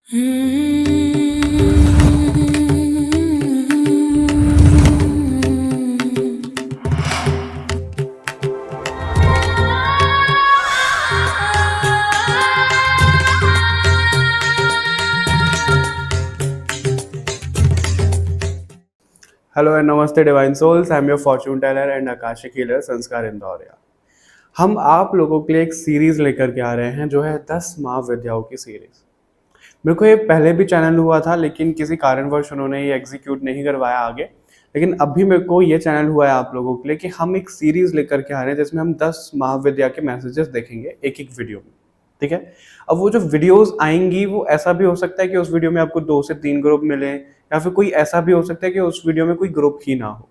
Hello and नमस्ते divine souls. I am your fortune teller and akashic healer Sanskar Indoria. हम आप लोगों के लिए एक सीरीज लेकर के आ रहे हैं जो है 10 महाविद्याओं की सीरीज। मेरे को ये पहले भी चैनल हुआ था लेकिन किसी कारणवश उन्होंने ये एग्जीक्यूट नहीं करवाया आगे। लेकिन अभी मेरे को ये चैनल हुआ है आप लोगों के लिए कि हम एक सीरीज लेकर के आ रहे हैं जिसमें हम 10 महाविद्या के मैसेजेस देखेंगे एक एक वीडियो में। ठीक है। अब वो जो वीडियोस आएंगी वो ऐसा भी हो सकता है कि उस वीडियो में आपको 2 से 3 ग्रुप मिले, या फिर कोई ऐसा भी हो सकता है कि उस वीडियो में कोई ग्रुप ही ना हो।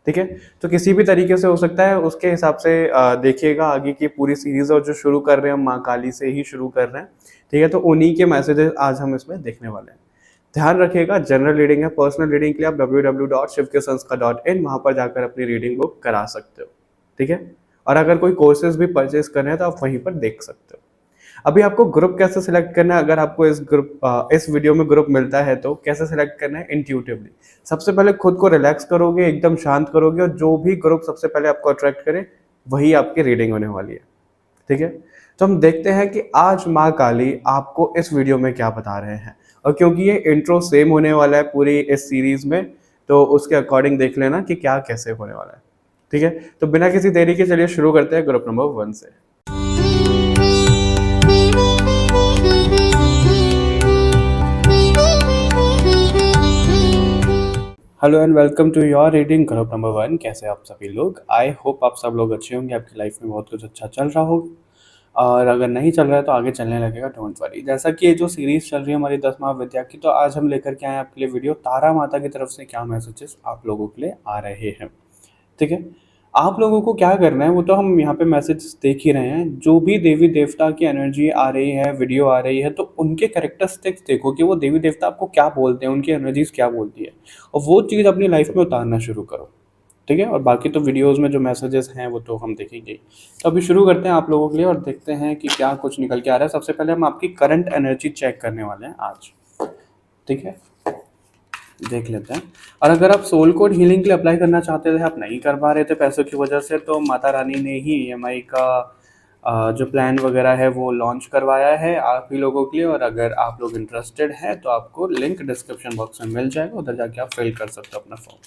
ठीक है। तो किसी भी तरीके से हो सकता है, उसके हिसाब से देखिएगा आगे की पूरी सीरीज। और जो शुरू कर रहे हैं हम माँ काली से ही शुरू कर रहे हैं। ठीक है। तो उन्हीं के मैसेजेस आज हम इसमें देखने वाले हैं। ध्यान रखिएगा, जनरल रीडिंग है। पर्सनल रीडिंग के लिए आप www.shivkesanskar.in वहां पर जाकर अपनी रीडिंग बुक करा सकते हो। ठीक है। और अगर कोई कोर्सेज भी परचेज करने हैं तो आप वहीं पर देख सकते हो। अभी आपको ग्रुप कैसे सिलेक्ट करना है, अगर आपको इस वीडियो में ग्रुप मिलता है तो कैसे सिलेक्ट करना है इंट्यूटिवली। सबसे पहले खुद को रिलैक्स करोगे, एकदम शांत करोगे, और जो भी ग्रुप सबसे पहले आपको अट्रैक्ट करे वही आपकी रीडिंग होने वाली है। ठीक है। तो हम देखते हैं कि आज माँ काली आपको इस वीडियो में क्या बता रहे हैं। और क्योंकि ये इंट्रो सेम होने वाला है पूरी इस सीरीज में, तो उसके अकॉर्डिंग देख लेना कि क्या कैसे होने वाला है। ठीक है। तो बिना किसी देरी के चलिए शुरू करते हैं ग्रुप नंबर 1 से। Hello and welcome to your reading group number 1। कैसे आप सभी लोग? आई होप आप सब लोग अच्छे होंगे, आपकी लाइफ में बहुत कुछ अच्छा चल रहा होगा। और अगर नहीं चल रहा है तो आगे चलने लगेगा, डोंट वरी। जैसा कि ये जो सीरीज चल रही है हमारी 10 महाविद्या की, तो आज हम लेकर के आए आपके लिए वीडियो तारा माता की तरफ से क्या मैसेजेस आप लोगों के लिए आ रहे हैं। ठीक है। आप लोगों को क्या करना है वो तो हम यहाँ पे मैसेज देख ही रहे हैं। जो भी देवी देवता की एनर्जी आ रही है, वीडियो आ रही है, तो उनके कैरेक्टरिस्टिक्स देखो कि वो देवी देवता आपको क्या बोलते हैं, उनकी एनर्जीज क्या बोलती है, और वो चीज़ अपनी लाइफ में उतारना शुरू करो। ठीक है। और बाकी तो वीडियोस में जो मैसेजेस हैं वो तो हम देखेंगे। तो अभी शुरू करते हैं आप लोगों के लिए और देखते हैं कि क्या कुछ निकल के आ रहा है। सबसे पहले हम आपकी करंट एनर्जी चेक करने वाले हैं आज। ठीक है। देख लेते हैं। और अगर आप सोल कोड हीलिंग के लिए अप्लाई करना चाहते थे, आप नहीं कर पा रहे थे पैसों की वजह से, तो माता रानी ने ही ईएमआई का जो प्लान वगैरह है वो लॉन्च करवाया है आप ही लोगों के लिए। और अगर आप लोग इंटरेस्टेड हैं तो आपको लिंक डिस्क्रिप्शन बॉक्स में मिल जाएगा, उधर जाके आप फिल कर सकते हो अपना फॉर्म।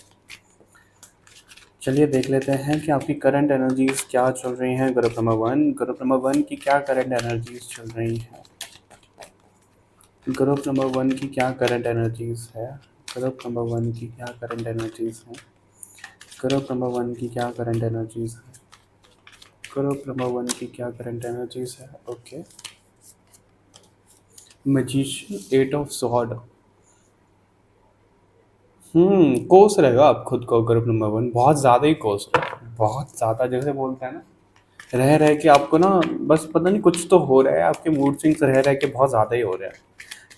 चलिए देख लेते हैं कि आपकी करंट एनर्जीज क्या चल रही हैं। ग्रुप नंबर 1 की क्या करंट एनर्जीज चल रही हैं? ग्रुप नंबर 1 की क्या करंट एनर्जीज है? ग्रुप नंबर 1 की क्या करंट एनर्जीज है? ग्रुप नंबर 1 की क्या करंट एनर्जीज है? ग्रुप नंबर 1 की क्या करंट एनर्जीज है? ओके। Magician, 8 of sword. कोस रहे हो आप खुद को। ग्रुप नंबर 1 बहुत ज़्यादा ही कोस रहे हो, बहुत ज़्यादा। जैसे बोलते हैं ना, रह रह के आपको ना बस पता नहीं कुछ तो हो रहा है, आपके मूड स्विंग्स रह रह के बहुत ज़्यादा ही हो रहे हैं।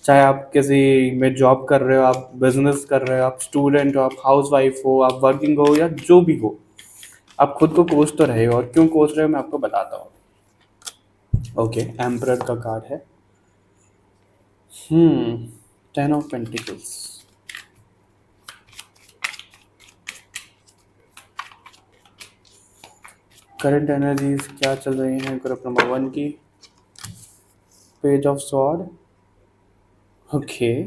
चाहे आप किसी में जॉब कर रहे हो, आप बिजनेस कर रहे हो, आप स्टूडेंट हो, आप हाउस वाइफ हो, आप वर्किंग हो, या जो भी हो, आप खुद को कोस तो रहे हो। और क्यों कोस रहे हो मैं आपको बताता हूँ। ओके। एम्परर का कार्ड है। 10 ऑफ पेंटिकल्स। करंट एनर्जीज क्या चल रही हैं ग्रुप नंबर 1 की? Page of sword. Okay.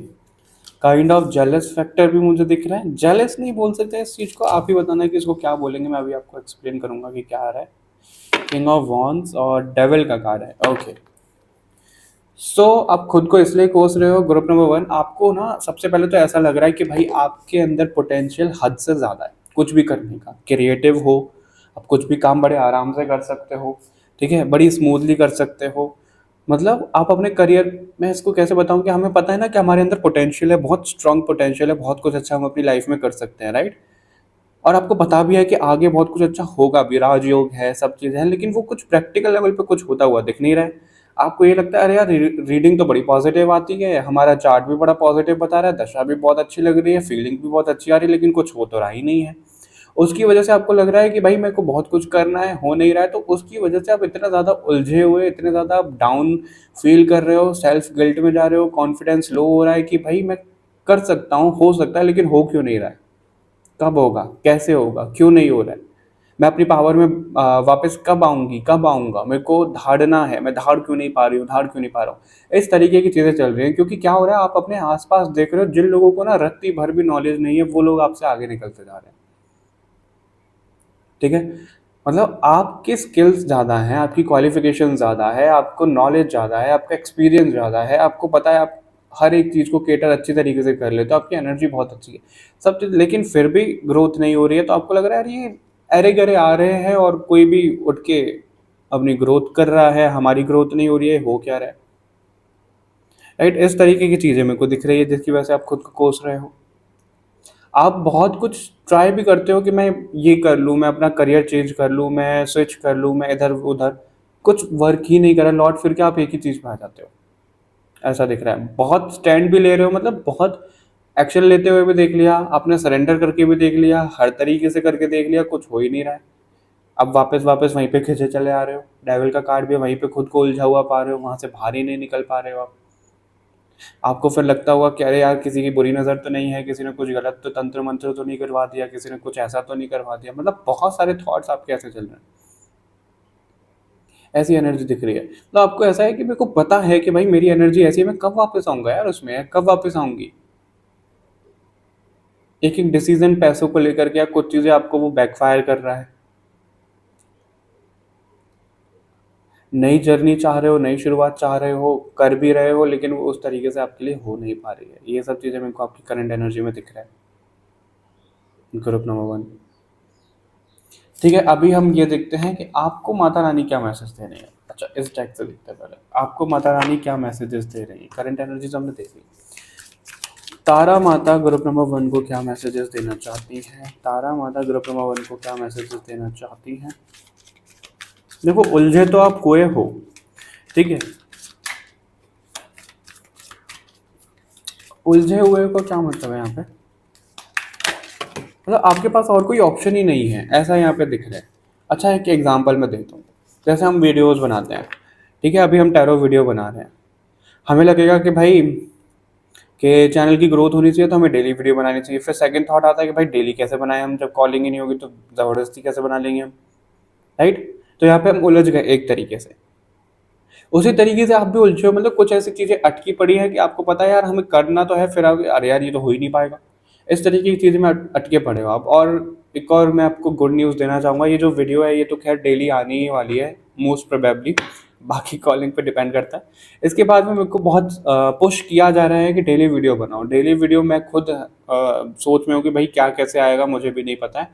Kind of jealous factor भी मुझे दिख रहा है। जेलस नहीं बोल सकते इस चीज़ को, आप ही बताना है कि इसको क्या बोलेंगे। मैं अभी आपको एक्सप्लेन करूंगा कि क्या आ रहा है। किंग ऑफ वॉन्ड्स और डेविल का कार्ड है। ओके। सो आप खुद को इसलिए कोस रहे हो ग्रुप नंबर 1। आपको ना सबसे पहले तो ऐसा लग रहा है कि भाई आपके अंदर पोटेंशियल हद से ज़्यादा है कुछ भी करने का। क्रिएटिव हो, आप कुछ भी काम बड़े आराम से कर सकते हो। ठीक है। बड़ी स्मूथली कर सकते हो। मतलब आप अपने करियर में, इसको कैसे बताऊं, कि हमें पता है ना कि हमारे अंदर पोटेंशियल है, बहुत स्ट्रांग पोटेंशियल है, बहुत कुछ अच्छा हम अपनी लाइफ में कर सकते हैं, राइट। और आपको पता भी है कि आगे बहुत कुछ अच्छा होगा भी, राजयोग है, सब चीज़ है, लेकिन वो कुछ प्रैक्टिकल लेवल पे कुछ होता हुआ दिख नहीं रहा है। आपको ये लगता है अरे यार रीडिंग तो बड़ी पॉजिटिव आती है, हमारा चार्ट भी बड़ा पॉजिटिव बता रहा है, दशा भी बहुत अच्छी लग रही है, फीलिंग भी बहुत अच्छी आ रही है, लेकिन कुछ हो तो रहा ही नहीं है। उसकी वजह से आपको लग रहा है कि भाई मेरे को बहुत कुछ करना है, हो नहीं रहा है, तो उसकी वजह से आप इतना ज़्यादा उलझे हुए, इतने ज़्यादा आप डाउन फील कर रहे हो, सेल्फ गिल्ट में जा रहे हो, कॉन्फिडेंस लो हो रहा है कि भाई मैं कर सकता हूँ, हो सकता है, लेकिन हो क्यों नहीं रहा है, कब होगा, कैसे होगा, क्यों नहीं हो रहा है, मैं अपनी पावर में वापस कब आऊंगी, कब आऊंगा, मेरे को धाड़ना है, मैं धाड़ क्यों नहीं पा रही हूँ, धाड़ क्यों नहीं पा रहा हूँ। इस तरीके की चीज़ें चल रही हैं, क्योंकि क्या हो रहा है, आप अपने आसपास देख रहे हो जिन लोगों को ना रत्ती भर भी नॉलेज नहीं है, वो लोग आपसे आगे निकलते जा रहे हैं। ठीक है, मतलब आपकी स्किल्स ज़्यादा हैं, आपकी क्वालिफिकेशन ज़्यादा है, आपको नॉलेज ज़्यादा है, आपका एक्सपीरियंस ज़्यादा है, आपको पता है आप हर एक चीज़ को केटर अच्छी तरीके से कर लेते हो, आपकी एनर्जी बहुत अच्छी है, सब चीज़, लेकिन फिर भी ग्रोथ नहीं हो रही है, तो आपको लग रहा है यार ये अरे गरे आ रहे हैं और कोई भी उठ के अपनी ग्रोथ कर रहा है, हमारी ग्रोथ नहीं हो रही है, हो क्या रहा है। राइट, इस तरीके की चीज़ें मेरे को दिख रही है जिसकी वजह से आप खुद को कोस रहे हो। आप बहुत कुछ ट्राई भी करते हो कि मैं ये कर लूँ, मैं अपना करियर चेंज कर लूँ, मैं स्विच कर लूँ, मैं इधर उधर, कुछ वर्क ही नहीं करा, लौट फिर के आप एक ही चीज़ पे आ जाते हो। ऐसा दिख रहा है, बहुत स्टैंड भी ले रहे हो, मतलब बहुत एक्शन लेते हुए भी देख लिया आपने, सरेंडर करके भी देख लिया, हर तरीके से करके देख लिया, कुछ हो ही नहीं रहा है। अब वापस वापस वहीं पे खींचे चले आ रहे हो, डेविल का कार्ड भी वहीं पे खुद को उलझा हुआ पा रहे हो, वहां से बाहर ही नहीं निकल पा रहे हो आप। आपको फिर लगता होगा कि अरे यार किसी की बुरी नज़र तो नहीं है, किसी ने कुछ गलत तो तंत्र मंत्र तो नहीं करवा दिया, किसी ने कुछ ऐसा तो नहीं करवा दिया, मतलब बहुत सारे थॉट्स आपके ऐसे चल रहे हैं, ऐसी एनर्जी दिख रही है। तो आपको ऐसा है कि मेरे को पता है कि भाई मेरी एनर्जी ऐसी है, मैं कब वापस आऊंगा यार उसमें, कब वापस आऊंगी। एक एक डिसीजन पैसों को लेकर के या कुछ चीज़ें आपको वो बैकफायर कर रहा है। नई जर्नी चाह रहे हो, नई शुरुआत चाह रहे हो, कर भी रहे हो, लेकिन वो उस तरीके से आपके लिए हो नहीं पा रही है। ये सब चीज़ें मेरे को आपकी करंट एनर्जी में दिख रहा है, ग्रुप नंबर 1। ठीक है, अभी हम ये देखते हैं कि आपको माता रानी क्या मैसेज दे रही है। अच्छा, इस टैग से देखते हैं पहले आपको माता रानी क्या मैसेजेस दे रही है। करंट एनर्जीज हमने देख ली। तारा माता ग्रुप नंबर 1 को क्या मैसेजेस देना चाहती है, तारा माता ग्रुप नंबर 1 को क्या मैसेजेस देना चाहती है। देखो, उलझे तो आप हुए हो, ठीक है, उलझे हुए को क्या मतलब है यहाँ पे, मतलब आपके पास और कोई ऑप्शन ही नहीं है, ऐसा यहाँ पे दिख रहा है। अच्छा, एक एग्जांपल मैं देता हूँ। जैसे हम वीडियोस बनाते हैं, ठीक है, अभी हम टैरो वीडियो बना रहे हैं, हमें लगेगा कि भाई कि चैनल की ग्रोथ होनी चाहिए तो हमें डेली वीडियो बनानी चाहिए। फिर सेकंड थॉट आता है कि भाई डेली कैसे बनाएं हम, जब कॉलिंग ही नहीं होगी तो ज़बरदस्ती कैसे बना लेंगे हम। राइट, तो यहाँ पे हम उलझ गए एक तरीके से। उसी तरीके से आप भी उलझे हो, मतलब कुछ ऐसी चीज़ें अटकी पड़ी हैं कि आपको पता है यार हमें करना तो है, फिर आप अरे यार ये तो हो ही नहीं पाएगा। इस तरीके की चीज़ें में अटके पड़े हो आप। और एक और मैं आपको गुड न्यूज़ देना चाहूँगा, ये जो वीडियो है ये तो खैर डेली आने ही वाली है मोस्ट प्रोबेबली, बाकी कॉलिंग पे डिपेंड करता है। इसके बाद में मेरे को बहुत पुश किया जा रहा है कि डेली वीडियो बनाओ, डेली वीडियो। मैं खुद सोच में हूँ कि भाई क्या कैसे आएगा मुझे भी नहीं पता है,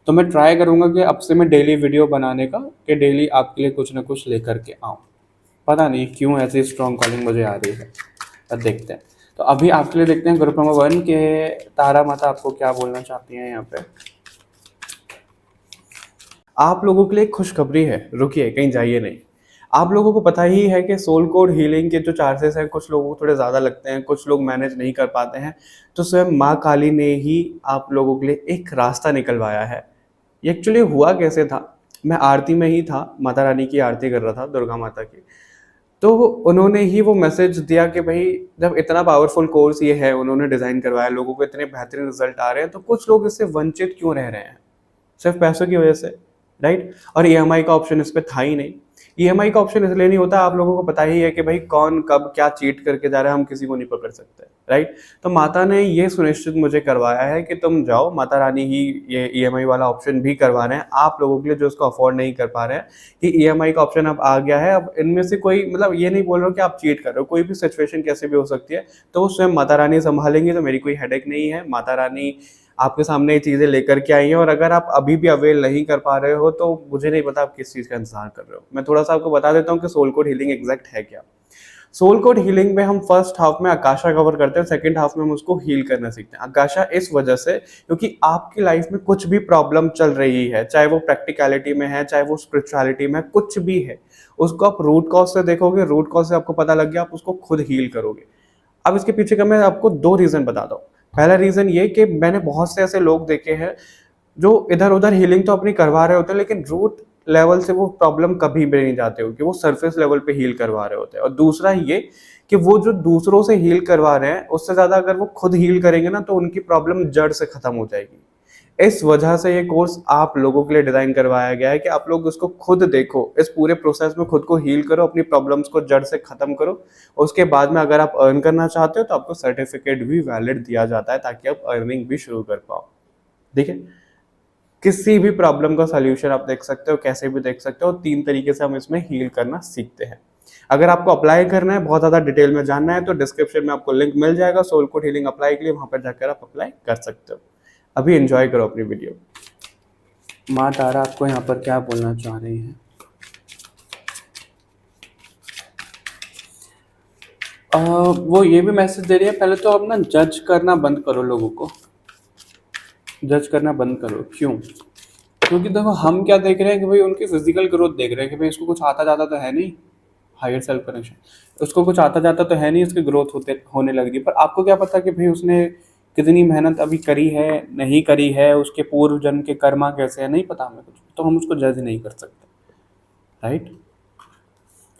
तो मैं ट्राई करूँगा कि अब से मैं डेली वीडियो बनाने का, कि डेली आपके लिए कुछ ना कुछ लेकर के आऊँ। पता नहीं क्यों ऐसी स्ट्रॉन्ग कॉलिंग मुझे आ रही है, अब देखते हैं। तो अभी आपके लिए देखते हैं ग्रुप नंबर 1 के तारा माता आपको क्या बोलना चाहती हैं यहाँ पे। आप लोगों के लिए खुशखबरी है, रुकिए कहीं जाइए नहीं। आप लोगों को पता ही है कि सोल कोड हीलिंग के जो चार्जेस हैं कुछ लोगों को थोड़े ज़्यादा लगते हैं, कुछ लोग मैनेज नहीं कर पाते हैं, तो स्वयं माँ काली ने ही आप लोगों के लिए एक रास्ता निकलवाया है। ये एक्चुअली हुआ कैसे था, मैं आरती में ही था, माता रानी की आरती कर रहा था, दुर्गा माता की। तो उन्होंने ही वो मैसेज दिया कि भाई जब इतना पावरफुल कोर्स ये है, उन्होंने डिज़ाइन करवाया, लोगों को इतने बेहतरीन रिजल्ट आ रहे हैं, तो कुछ लोग इससे वंचित क्यों रह रहे हैं, सिर्फ पैसों की वजह से। राइट, और ईएमआई का ऑप्शन इस पे था ही नहीं। ईएमआई का ऑप्शन इसलिए नहीं होता, आप लोगों को पता ही है कि भाई कौन कब क्या चीट करके जा रहा है, हम किसी को नहीं पकड़ सकते। राइट, तो माता ने ये सुनिश्चित मुझे करवाया है कि तुम जाओ, माता रानी ही ये ईएमआई वाला ऑप्शन भी करवा रहे हैं आप लोगों के लिए जो इसको अफोर्ड नहीं कर पा रहे हैं, कि ईएमआई का ऑप्शन अब आ गया है। अब इनमें से कोई, मतलब ये नहीं बोल रहा हूँ कि आप चीट कर रहे हो, कोई भी सिचुएशन कैसे भी हो सकती है, तो वो स्वयं माता रानी संभालेंगी, तो मेरी कोई हेडेक नहीं है। माता रानी आपके सामने ये चीज़ें लेकर के आई हैं, और अगर आप अभी भी अवेल नहीं कर पा रहे हो तो मुझे नहीं पता आप किस चीज़ का इंतजार कर रहे हो। मैं थोड़ा सा आपको बता देता हूँ कि सोल कोड हीलिंग एग्जैक्ट है क्या। सोल कोड हीलिंग में हम फर्स्ट हाफ में आकाशा कवर करते हैं, सेकंड हाफ में हम उसको हील करना सीखते हैं। आकाशा इस वजह से क्योंकि आपकी लाइफ में कुछ भी प्रॉब्लम चल रही है, चाहे वो प्रैक्टिकलिटी में है, चाहे वो स्पिरिचुअलिटी में, कुछ भी है, उसको आप रूट कॉज से देखोगे, रूट कॉज से आपको पता लग गया, आप उसको खुद हील करोगे। अब इसके पीछे का मैं आपको दो रीज़न बताता हूँ। पहला रीज़न ये कि मैंने बहुत से ऐसे लोग देखे हैं जो इधर उधर हीलिंग तो अपनी करवा रहे होते हैं, लेकिन रूट लेवल से वो प्रॉब्लम कभी भी नहीं जाते हो कि वो सरफेस लेवल पे हील करवा रहे होते हैं। और दूसरा ये कि वो जो दूसरों से हील करवा रहे हैं उससे ज़्यादा अगर वो खुद हील करेंगे ना तो उनकी प्रॉब्लम जड़ से ख़त्म हो जाएगी। इस वजह से ये कोर्स आप लोगों के लिए डिज़ाइन करवाया गया है कि आप लोग उसको खुद देखो, इस पूरे प्रोसेस में खुद को हील करो, अपनी प्रॉब्लम्स को जड़ से ख़त्म करो। उसके बाद में अगर आप अर्न करना चाहते हो तो आपको सर्टिफिकेट भी वैलिड दिया जाता है ताकि आप अर्निंग भी शुरू कर पाओ। ठीक है, किसी भी प्रॉब्लम का सॉल्यूशन आप देख सकते हो, कैसे भी देख सकते हो। 3 तरीके से हम इसमें हील करना सीखते हैं। अगर आपको अप्लाई करना है, बहुत ज़्यादा डिटेल में जानना है, तो डिस्क्रिप्शन में आपको लिंक मिल जाएगा सोल कोड हीलिंग अप्लाई के लिए, वहाँ पर जाकर आप अप्लाई कर सकते हो। अभी एंजॉय करो अपनी वीडियो। माँ तारा आपको यहाँ पर क्या बोलना चाह रही है? वो ये भी मैसेज दे रही है, पहले तो अब ना जज करना बंद करो, लोगों को जज करना बंद करो। क्यों? क्योंकि देखो हम क्या देख रहे हैं कि भाई उनकी फिजिकल ग्रोथ देख रहे हैं कि भाई इसको कुछ आता जाता तो है नहीं, हायर सेल्फ कनेक्शन, उसको कुछ आता जाता तो है नहीं, उसकी ग्रोथ होने लग रही। पर आपको क्या पता कि भाई उसने कितनी मेहनत अभी करी है, नहीं करी है, उसके पूर्व जन्म के कर्मा कैसे है, नहीं पता हमें कुछ, तो हम उसको जज नहीं कर सकते, राइट?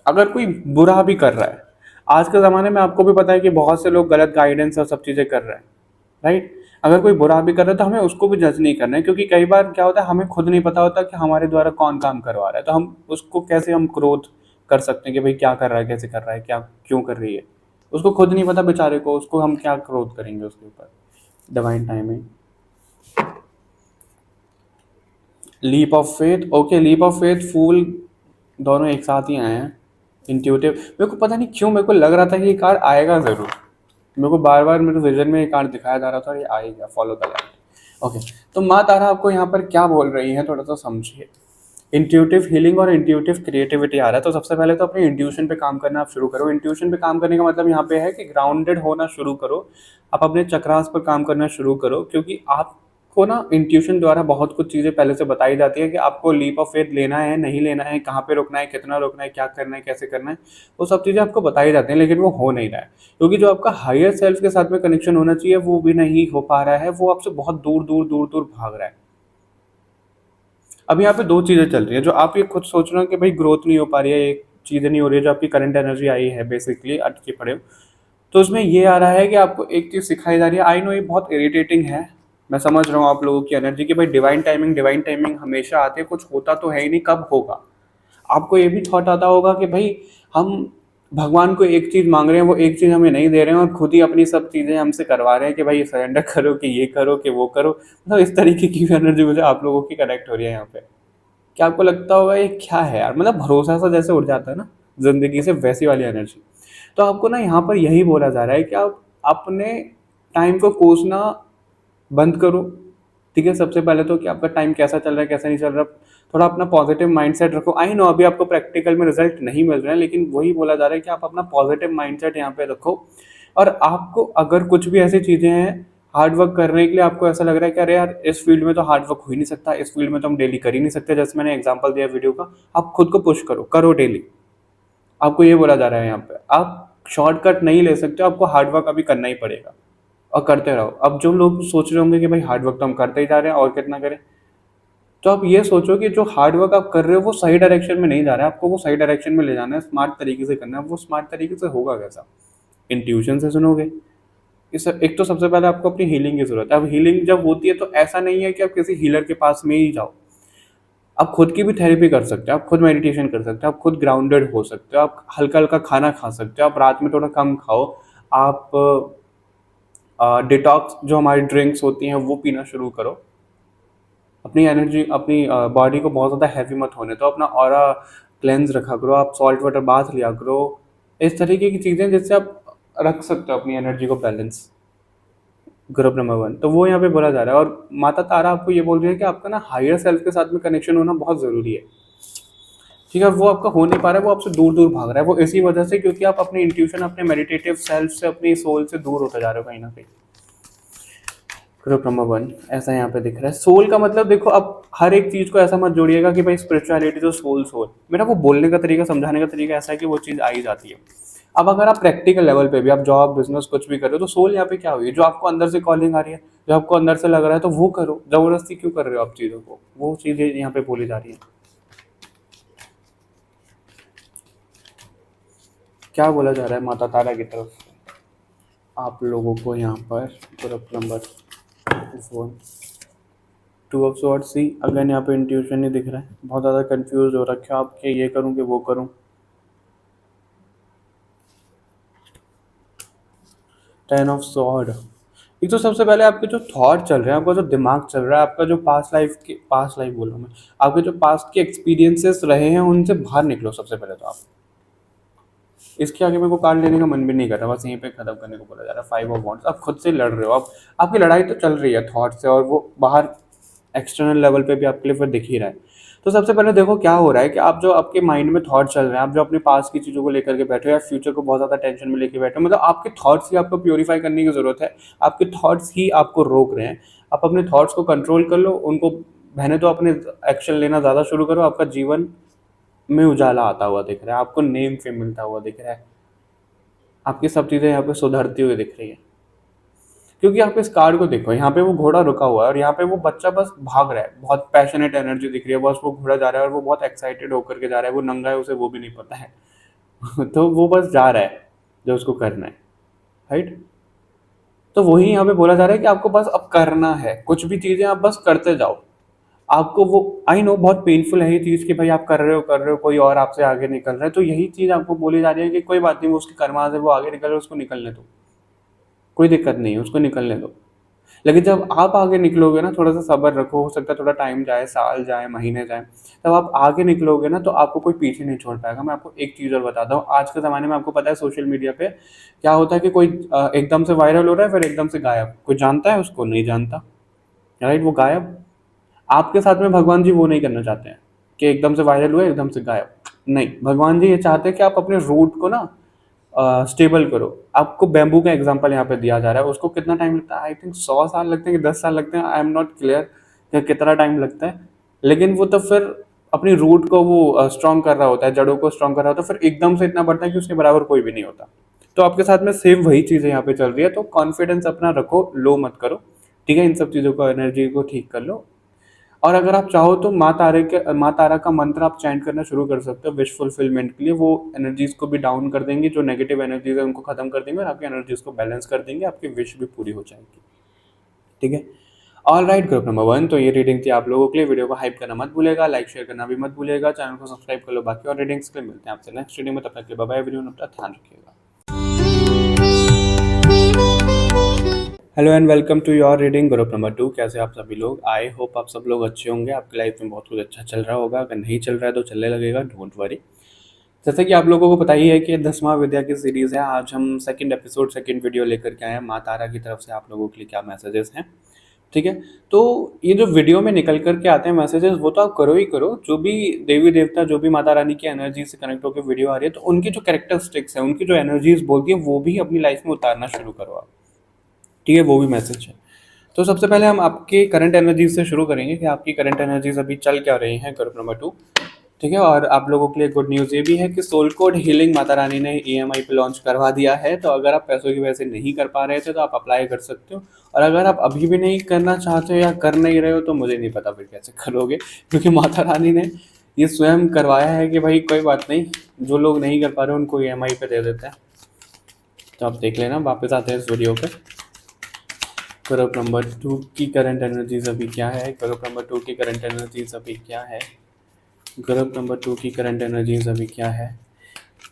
अगर कोई बुरा भी कर रहा है, आज के ज़माने में आपको भी पता है कि बहुत से लोग गलत गाइडेंस और सब चीज़ें कर रहे हैं, राइट? अगर कोई बुरा भी कर रहा है तो हमें उसको भी जज नहीं करना है, क्योंकि कई बार क्या होता है हमें खुद नहीं पता होता कि हमारे द्वारा कौन काम करवा रहा है, तो हम उसको कैसे हम क्रोध कर सकते हैं कि भाई क्या कर रहा है, कैसे कर रहा है, क्या क्यों कर रही है, उसको खुद नहीं पता बेचारे को, उसको हम क्या क्रोध करेंगे उसके ऊपर। Divine timing, leap of faith, okay, leap of faith, fool, दोनों एक साथ ही आए हैं। इंट्यूटिव, मेरे को पता नहीं क्यों मेरे को लग रहा था कि ये कार्ड आएगा ज़रूर, मेरे को बार बार मेरे विजन में ये कार्ड दिखाया जा रहा था और ये आएगा, फॉलो द लाइट। ओके, तो माँ तारा आपको यहाँ पर क्या बोल रही है थोड़ा सा समझिए। इंट्यूटिव हीलिंग और इंट्यूटिव क्रिएटिविटी आ रहा है, तो सबसे पहले तो अपने इंट्यूशन पे काम करना आप शुरू करो। इंट्यूशन पे काम करने का मतलब यहाँ पे है कि ग्राउंडेड होना शुरू करो, आप अपने चक्रास पर काम करना शुरू करो, क्योंकि आपको ना इंट्यूशन द्वारा बहुत कुछ चीज़ें पहले से बताई जाती है कि आपको लीप ऑफ फेथ लेना है, नहीं लेना है, कहाँ पे रोकना है, कितना रोकना है, क्या करना है, कैसे करना है, वो सब चीज़ें आपको बताई जाती हैं, लेकिन वो हो नहीं रहा है, क्योंकि जो आपका हायर सेल्फ के साथ में कनेक्शन होना चाहिए वो भी नहीं हो पा रहा है, वो आपसे बहुत दूर दूर दूर दूर भाग रहा है। अब यहाँ पे 2 चीज़ें चल रही है, जो आप ये खुद सोच रहे हो कि भाई ग्रोथ नहीं हो पा रही है, ये चीज़ें नहीं हो रही है, जो आपकी करंट एनर्जी आई है बेसिकली अटके पड़े हो, तो उसमें ये आ रहा है कि आपको एक चीज़ सिखाई जा रही है। आई नो ये बहुत इरिटेटिंग है, मैं समझ रहा हूँ आप लोगों की एनर्जी कि भाई डिवाइन टाइमिंग हमेशा आती है, कुछ होता तो है ही नहीं, कब होगा। आपको ये भी थॉट आता होगा कि भाई हम भगवान को एक चीज़ मांग रहे हैं, वो एक चीज़ हमें नहीं दे रहे हैं, और खुद ही अपनी सब चीज़ें हमसे करवा रहे हैं कि भाई सरेंडर करो, कि ये करो, कि वो करो। मतलब इस तरीके की एनर्जी मुझे आप लोगों की कनेक्ट हो रही है यहाँ पे। क्या आपको लगता होगा ये क्या है यार, मतलब भरोसा सा जैसे उड़ जाता है ना जिंदगी से, वैसी वाली एनर्जी। तो आपको ना यहाँ पर यही बोला जा रहा है कि आप अपने टाइम को कोसना बंद करो। ठीक है, सबसे पहले तो कि आपका टाइम कैसा चल रहा है, कैसा नहीं चल रहा, थोड़ा अपना पॉजिटिव माइंडसेट रखो। आई नो अभी आपको प्रैक्टिकल में रिजल्ट नहीं मिल रहे हैं, लेकिन वही बोला जा रहा है कि आप अपना पॉजिटिव माइंडसेट यहाँ पे रखो। और आपको अगर कुछ भी ऐसी चीज़ें हैं हार्ड वर्क करने के लिए, आपको ऐसा लग रहा है कि अरे यार इस फील्ड में तो हार्ड वर्क हो ही नहीं सकता, इस फील्ड में तो हम डेली कर ही नहीं सकते, जैसे मैंने एग्जांपल दिया वीडियो का, आप खुद को पुश करो, करो डेली। आपको ये बोला जा रहा है यहाँ पे, आप शॉर्टकट नहीं ले सकते, आपको हार्ड वर्क अभी करना ही पड़ेगा और करते रहो। अब जो लोग सोच रहे होंगे कि भाई हार्ड वर्क तो हम करते ही जा रहे हैं और कितना करें, तो आप ये सोचो कि जो हार्ड वर्क आप कर रहे हो वो सही डायरेक्शन में नहीं जा रहा है, आपको वो सही डायरेक्शन में ले जाना है, स्मार्ट तरीके से करना है। वो स्मार्ट तरीके से होगा कैसा? इंट्यूशन से सुनोगे। इस एक तो सबसे पहले आपको अपनी हीलिंग की जरूरत है। अब हीलिंग जब होती है तो ऐसा नहीं है कि आप किसी हीलर के पास में ही जाओ, आप खुद की भी थेरेपी कर सकते हो, आप खुद मेडिटेशन कर सकते हो, आप खुद ग्राउंडेड हो सकते हो, आप हल्का हल्का खाना खा सकते हो, आप रात में थोड़ा कम खाओ, आप डिटॉक्स जो हमारी ड्रिंक्स होती हैं वो पीना शुरू करो। अपनी एनर्जी, अपनी बॉडी को बहुत ज़्यादा हैवी मत होने दो, अपना ऑरा क्लेंस रखा करो, आप सॉल्ट वाटर बाथ लिया करो, इस तरीके की चीज़ें जिससे आप रख सकते हो अपनी एनर्जी को बैलेंस। ग्रुप नंबर 1 तो वो यहाँ पे बोला जा रहा है। और माता तारा आपको ये बोल रही है कि आपका ना हायर सेल्फ के साथ में कनेक्शन होना बहुत ज़रूरी है। ठीक है, वो आपका हो नहीं पा रहा है, वो आपसे दूर दूर भाग रहा है, वो इसी वजह से क्योंकि आप अपने इंट्यूशन, अपने मेडिटेटिव सेल्फ से, अपनी सोल से दूर होते जा रहे हो कहीं ना कहीं। ग्रुप नंबर 1 ऐसा यहाँ पे दिख रहा है। सोल का मतलब देखो, अब हर एक चीज़ को ऐसा मत जोड़िएगा कि भाई स्पिरिचुअलिटी तो सोल सोल, मेरा वो बोलने का तरीका, समझाने का तरीका ऐसा है कि वो चीज़ आ ही जाती है। अब अगर आप प्रैक्टिकल लेवल पे भी आप जॉब बिजनेस कुछ भी कर रहे हो, तो सोल यहाँ पे क्या हुई, जो आपको अंदर से कॉलिंग आ रही है, जो आपको अंदर से लग रहा है, तो वो करो। जबरदस्ती क्यों कर रहे हो आप चीज़ों को, वो चीज़ें यहाँ पे बोली जा रही है। क्या बोला जा रहा है माता तारा की तरफ से आप लोगों को यहाँ पर? Group number 4, 2 of swords. See again यहाँ पे इंट्यूशन नहीं दिख रहा है, बहुत ज़्यादा कंफ्यूज हो रखे हो आप कि ये करूँ कि वो करूँ। 10 ऑफ सॉर्ड। एक तो सबसे पहले आपके जो थॉट चल रहे हैं, आपका जो दिमाग चल रहा है, आपका जो पास्ट लाइफ बोल रहा हूँ मैं, आपके जो पास्ट के एक्सपीरियंसेस रहे हैं उनसे बाहर निकलो सबसे पहले तो आप। इसके आगे मेरे को कार्ड लेने का मन भी नहीं कर रहा, बस यहीं पे खत्म करने को बोला जा रहा है। 5 ऑफ वॉन्ड्स, आप खुद से लड़ रहे हो, आप आपकी लड़ाई तो चल रही है थॉट से, और वो बाहर एक्सटर्नल लेवल पे भी आपके लिए फिर दिख ही रहा है। तो सबसे पहले देखो क्या हो रहा है कि आप जो आपके माइंड में थॉट चल रहे हैं, आप जो अपने पास की चीज़ों को लेकर के बैठे हो या फ्यूचर को बहुत ज़्यादा टेंशन में लेके बैठे हो, मतलब आपके थॉट्स ही आपको प्योरीफाई करने की ज़रूरत है। आपके थॉट्स ही आपको रोक रहे हैं। आप अपने थॉट्स को कंट्रोल कर लो, उनको बहने तो अपने एक्शन लेना ज़्यादा शुरू करो। आपका जीवन में उजाला आता हुआ दिख रहा है, आपको नेम फेम मिलता हुआ दिख रहा है, आपकी सब चीज़ें यहाँ पे सुधरती हुई दिख रही है। क्योंकि आप इस कार्ड को देखो, यहाँ पे वो घोड़ा रुका हुआ है और यहाँ पे वो बच्चा बस भाग रहा है, बहुत पैशनेट एनर्जी दिख रही है, बस वो घोड़ा जा रहा है और वो बहुत एक्साइटेड होकर के जा रहा है। वो नंगा है, उसे वो भी नहीं पता है तो वो बस जा रहा है जो उसको करना है, राइट। तो वही यहाँ पे बोला जा रहा है कि आपको बस अब करना है, कुछ भी चीज़ें आप बस करते जाओ। आपको वो, आई नो बहुत पेनफुल है ये चीज़ कि भाई आप कर रहे हो, कोई और आपसे आगे निकल रहा है, तो यही चीज़ आपको बोली जा रही है कि कोई बात नहीं, वो उसके कर्मा से वो आगे निकल रहा है, उसको निकलने दो, कोई दिक्कत नहीं है, उसको निकलने दो। लेकिन जब आप आगे निकलोगे ना, थोड़ा सा सब्र रखो, हो सकता है थोड़ा टाइम जाए, साल जाए, महीने जाए, तब आप आगे निकलोगे ना तो आपको कोई पीछे नहीं छोड़ पाएगा। मैं आपको एक चीज़ और बताता हूँ, आज के ज़माने में आपको पता है सोशल मीडिया पे क्या होता है कि कोई एकदम से वायरल हो रहा है, फिर एकदम से गायब। कोई जानता है उसको? नहीं जानता, राइट, वो गायब। आपके साथ में भगवान जी वो नहीं करना चाहते हैं कि एकदम से वायरल हुए एकदम से गायब। नहीं, भगवान जी ये चाहते हैं कि आप अपने रूट को ना स्टेबल करो। आपको बैम्बू का एग्जांपल यहाँ पे दिया जा रहा है, उसको कितना टाइम लगता है? आई थिंक 100 साल लगते हैं कि 10 साल लगते हैं, आई एम नॉट क्लियर कि कितना टाइम लगता है। लेकिन वो तो फिर अपनी रूट को वो स्ट्रॉन्ग कर रहा होता है, जड़ों को स्ट्रॉन्ग कर रहा होता है, फिर एकदम से इतना बढ़ता है कि उसके बराबर कोई भी नहीं होता। तो आपके साथ में सेम वही चीज़ें यहाँ पे चल रही है, तो कॉन्फिडेंस अपना रखो, लो मत करो, ठीक है। इन सब चीज़ों को, एनर्जी को ठीक कर लो। और अगर आप चाहो तो माँ तारा का मंत्र आप चैंट करना शुरू कर सकते हो विश फुलफिलमेंट के लिए। वो एनर्जीज को भी डाउन कर देंगी, जो नेगेटिव एनर्जीज है उनको खत्म कर देंगे और आपकी एनर्जीज को बैलेंस कर देंगे, आपकी विश भी पूरी हो जाएगी, ठीक है। ऑल राइट, ग्रुप नंबर 1, तो ये रीडिंग थी आप लोगों के लिए। वीडियो को हाइप करना मत भूलेगा, लाइक शेयर करना भी मत भूलेगा, चैनल को सब्सक्राइब कर लो। बाकी और रीडिंग्स के लिए मिलते हैं आपसे नेक्स्ट रीडिंग में, तब तक के लिए बाय बाय एवरीवन, अपना ध्यान रखिएगा। Hello and welcome to your reading group number 2। कैसे आप सभी लोग? आई होप आप सब लोग अच्छे होंगे, आपकी लाइफ में बहुत कुछ अच्छा चल रहा होगा। अगर नहीं चल रहा है तो चलने लगेगा, डोंट वरी। जैसे कि आप लोगों को पता ही है कि 10वां विद्या की सीरीज़ है। आज हम सेकंड एपिसोड, सेकंड वीडियो लेकर के आए हैं। माँ तारा की तरफ से आप लोगों के लिए क्या मैसेजेस हैं, ठीक है। तो ये जो वीडियो में निकल कर के आते हैं मैसेजेस, वो तो आप करो ही करो। जो भी देवी देवता, जो भी माता रानी की एनर्जी से कनेक्ट होकर वीडियो आ रही है, तो उनकी जो कैरेक्टरिस्टिक्स है, उनकी जो एनर्जीज बोलती है, वो भी अपनी लाइफ में उतारना शुरू करो आप, ठीक है। वो भी मैसेज है। तो सबसे पहले हम आपके करंट एनर्जीज से शुरू करेंगे कि आपकी करंट एनर्जीज अभी चल क्या रही हैं, ग्रुप नंबर 2, ठीक है। और आप लोगों के लिए गुड न्यूज़ ये भी है कि soul code healing Mata Rani ने EMI पे लॉन्च करवा दिया है। तो अगर आप पैसों की वजह से नहीं कर पा रहे थे तो आप अप्लाई कर सकते हो, और अगर आप अभी भी नहीं करना चाहते हो या कर नहीं रहे हो तो मुझे नहीं पता फिर कैसे करोगे, क्योंकि माता रानी ने ये स्वयं करवाया है कि भाई कोई बात नहीं, जो लोग नहीं कर पा रहे उनको EMI पे दे देते हैं। तो आप देख लेना। वापस आते हैं इस वीडियो पे। ग्रुप नंबर 2 की करंट एनर्जीज अभी क्या है? ग्रुप नंबर 2 की करंट एनर्जीज अभी क्या है? ग्रुप नंबर 2 की करंट एनर्जीज अभी क्या है?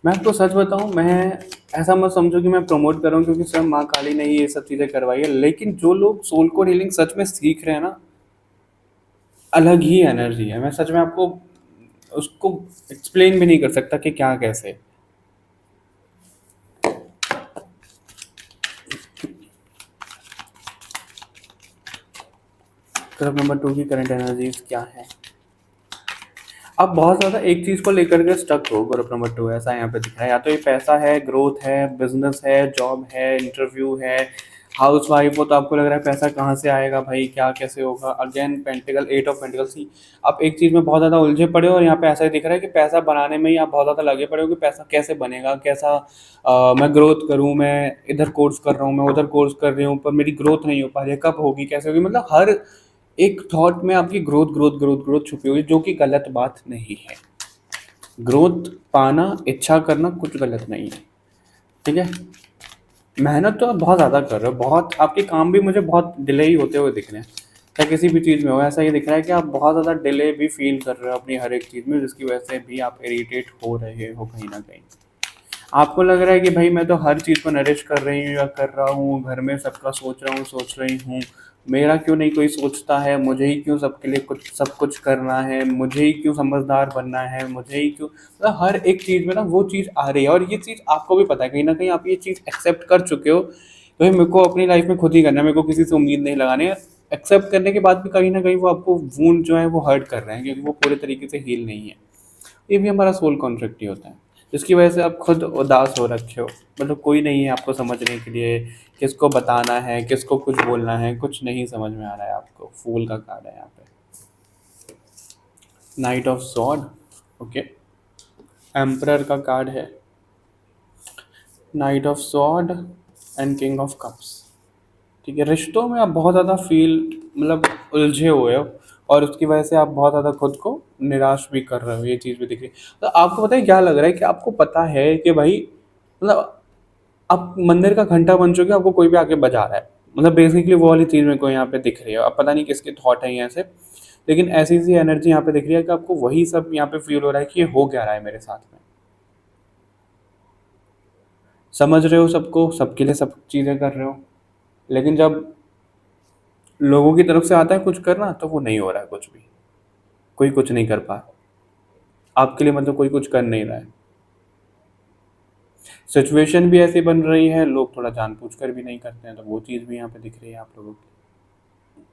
मैं आपको सच बताऊं, मैं ऐसा मत समझो कि मैं प्रमोट कर रहा हूँ, क्योंकि सर माँ काली ने ही ये सब चीज़ें करवाई है। लेकिन जो लोग सोल कोड हीलिंग सच में सीख रहे हैं ना, अलग ही एनर्जी है। मैं सच में आपको उसको एक्सप्लेन भी नहीं कर सकता कि क्या कैसे। ग्रुप नंबर 2 की करंट एनर्जीज क्या है? आप बहुत ज़्यादा एक चीज़ को लेकर के स्टक हो, ग्रुप नंबर 2 ऐसा यहाँ पे दिख रहा है। या तो ये पैसा है, ग्रोथ है, बिज़नेस है, जॉब है, इंटरव्यू है, हाउसवाइफ हो तो आपको लग रहा है पैसा कहाँ से आएगा भाई, क्या कैसे होगा? अगेन पेंटिकल, 8 ऑफ पेंटिकल्स ही आप एक चीज़ में बहुत ज़्यादा उलझे पड़े हो और यहाँ पे ऐसा ही दिख रहा है कि पैसा बनाने में ही आप बहुत ज़्यादा लगे पड़े हो कि पैसा कैसे बनेगा, कैसा मैं ग्रोथ करूँ, मैं इधर कोर्स कर रहा हूँ, मैं उधर कोर्स कर रही हूँ, पर मेरी ग्रोथ नहीं हो पा रही है, कब होगी, कैसे होगी? मतलब हर एक थॉट में आपकी ग्रोथ ग्रोथ ग्रोथ ग्रोथ छुपी हुई है, जो कि गलत बात नहीं है। ग्रोथ पाना, इच्छा करना कुछ गलत नहीं है, ठीक है? मेहनत तो आप बहुत ज़्यादा कर रहे हो, बहुत आपके काम भी मुझे बहुत डिले ही होते हुए दिख रहे हैं, चाहे किसी भी चीज़ में हो। ऐसा ये दिख रहा है कि आप बहुत ज़्यादा डिले भी फील कर रहे हो अपनी हर एक चीज़ में, जिसकी वजह से भी आप इरिटेट हो रहे हो कहीं ना कहीं। आपको लग रहा है कि भाई मैं तो हर चीज़ को नरिश कर रही हूँ या कर रहा हूँ, घर में सबका सोच रहा हूँ, सोच रही हूँ, मेरा क्यों नहीं कोई सोचता है, मुझे ही क्यों सबके लिए कुछ सब कुछ करना है, मुझे ही क्यों समझदार बनना है, मुझे ही क्यों, मतलब हर एक चीज़ में ना वो चीज़ आ रही है। और ये चीज़ आपको भी पता है, कहीं ना कहीं आप ये चीज़ एक्सेप्ट कर चुके हो कि भाई मेरे को अपनी लाइफ में खुद ही करना है, मेरे को किसी से उम्मीद नहीं लगानी है। एक्सेप्ट करने के बाद भी कहीं ना कहीं वो आपको वूंड जो है वो हर्ट कर रहे हैं, क्योंकि वो पूरे तरीके से हील नहीं है। ये भी हमारा सोल कॉन्ट्रैक्ट ही होता है, जिसकी वजह से आप खुद उदास हो रखे हो। मतलब कोई नहीं है आपको समझने के लिए, किसको बताना है, किसको कुछ बोलना है, कुछ नहीं समझ में आ रहा है आपको। फूल का कार्ड है यहाँ पे, night of sword, okay, emperor का कार्ड है, night of sword and king of cups. ठीक है, रिश्तों में आप बहुत ज़्यादा मतलब उलझे हुए हो, और उसकी वजह से आप बहुत ज़्यादा खुद को निराश भी कर रहे हो, ये चीज़ भी दिख रही है। तो आपको पता है क्या लग रहा है कि आपको पता है कि भाई, मतलब आप मंदिर का घंटा बन चुके हो, आपको कोई भी आके बजा रहा है। मतलब बेसिकली वो वाली चीज़ मेरे को यहाँ पे दिख रही है। अब पता नहीं किसके थॉट है यहाँ से, लेकिन ऐसी सी एनर्जी यहाँ पे दिख रही है कि आपको वही सब यहाँ पे फील हो रहा है कि ये हो क्या रहा है मेरे साथ में। समझ रहे हो सबको, सबके लिए सब चीज़ें कर रहे हो, लेकिन जब लोगों की तरफ से आता है कुछ करना, तो वो नहीं हो रहा है कुछ भी। कोई कुछ नहीं कर पा आपके लिए, मतलब कोई कुछ कर नहीं रहा है। सिचुएशन भी ऐसी बन रही है, लोग थोड़ा जानबूझकर भी नहीं करते हैं, तो वो चीज़ भी यहाँ पे दिख रही है आप लोगों की।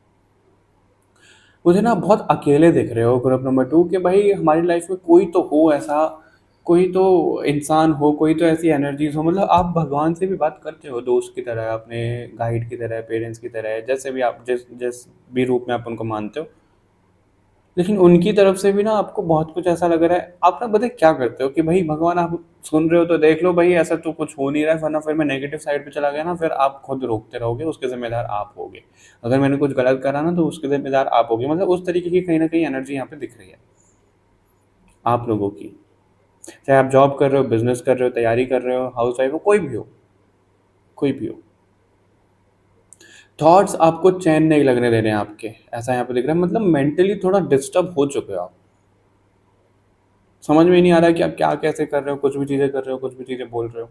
मुझे ना बहुत अकेले दिख रहे हो ग्रुप नंबर 2, कि भाई हमारी लाइफ में कोई तो हो ऐसा, कोई तो इंसान हो, कोई तो ऐसी एनर्जीज हो। मतलब आप भगवान से भी बात करते हो, दोस्त की तरह, अपने गाइड की तरह, पेरेंट्स की तरह, जैसे भी आप जिस जिस भी रूप में आप उनको मानते हो, लेकिन उनकी तरफ से भी ना आपको बहुत कुछ ऐसा लग रहा है। आप ना बताए क्या करते हो कि भाई भगवान आप सुन रहे हो तो देख लो भाई, ऐसा तो कुछ हो नहीं रहा है, वरना फिर मैं नेगेटिव साइड पे चला गया ना, फिर आप खुद रोकते रहोगे, उसके जिम्मेदार आप होगे। अगर मैंने कुछ गलत करा ना, तो उसके जिम्मेदार आप होगे। मतलब उस तरीके की कहीं ना कहीं एनर्जी यहाँ पे दिख रही है आप लोगों की। चाहे आप जॉब कर रहे हो, बिजनेस कर रहे हो, तैयारी कर रहे हो, हाउस वाइफ हो, कोई भी हो, कोई भी हो, थॉट्स आपको चैन नहीं लगने दे रहे हैं आपके, ऐसा यहाँ पे दिख रहा है। मतलब मेंटली थोड़ा डिस्टर्ब हो चुके हो आप। समझ में ही नहीं आ रहा है कि आप क्या कैसे कर रहे हो, कुछ भी चीज़ें कर रहे हो, कुछ भी चीज़ें बोल रहे हो,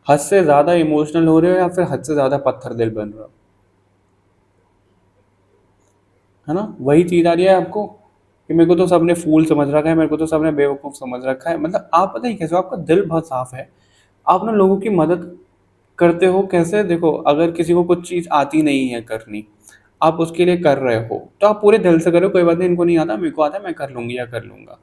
हद से ज़्यादा इमोशनल हो रहे हो या फिर हद से ज़्यादा पत्थर दिल बन रहे हो, है ना? वही चीज़ आ रही है आपको कि मेरे को तो सबने फूल समझ रखा है, मेरे को तो सबने बेवकूफ़ समझ रखा है। मतलब आप पता ही कैसे हो, आपका दिल बहुत साफ है, आप ना लोगों की मदद करते हो। कैसे? देखो, अगर किसी को कुछ चीज़ आती नहीं है करनी, आप उसके लिए कर रहे हो, तो आप पूरे दिल से करो, कोई बात नहीं, इनको नहीं आता, मेरे को आता है, मैं कर लूँगी या कर लूँगा।